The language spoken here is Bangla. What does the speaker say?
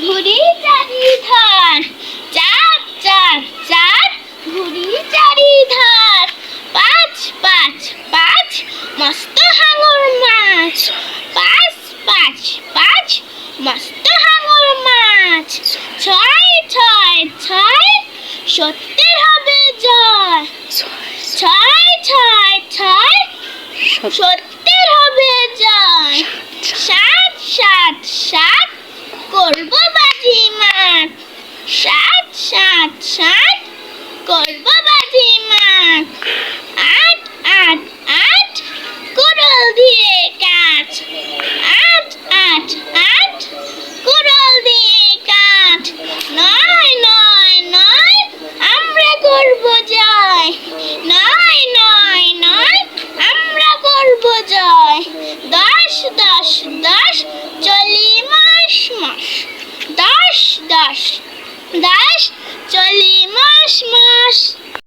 ঘুড়ি চারিধার, চার চার চার ঘুড়ি চারিধার, পাঁচ পাঁচ পাঁচ মস্ত হাঙর মাছ, পাঁচ পাঁচ পাঁচ মস্ত হাঙর মাছ, ছয় ছয় ছয় সত্যের হবে জয়, ছয় ছয় ছয় সত্যের হবে জয়, সাত সাত সাত করবো বাজিমাত, সাত সাত সাত করবো বাজিমাত, আট আট আট কুড়ুল দিয়ে কাঠ, আট আট আট কুড়ুল দিয়ে কাঠ, নয় নয় নয় আমরা করবো জয়, নয় নয় নয় আমরা করবো জয়, দশ দশ দশ চলি মাস মাস, দশ দশ দশ চলি মাস মাস।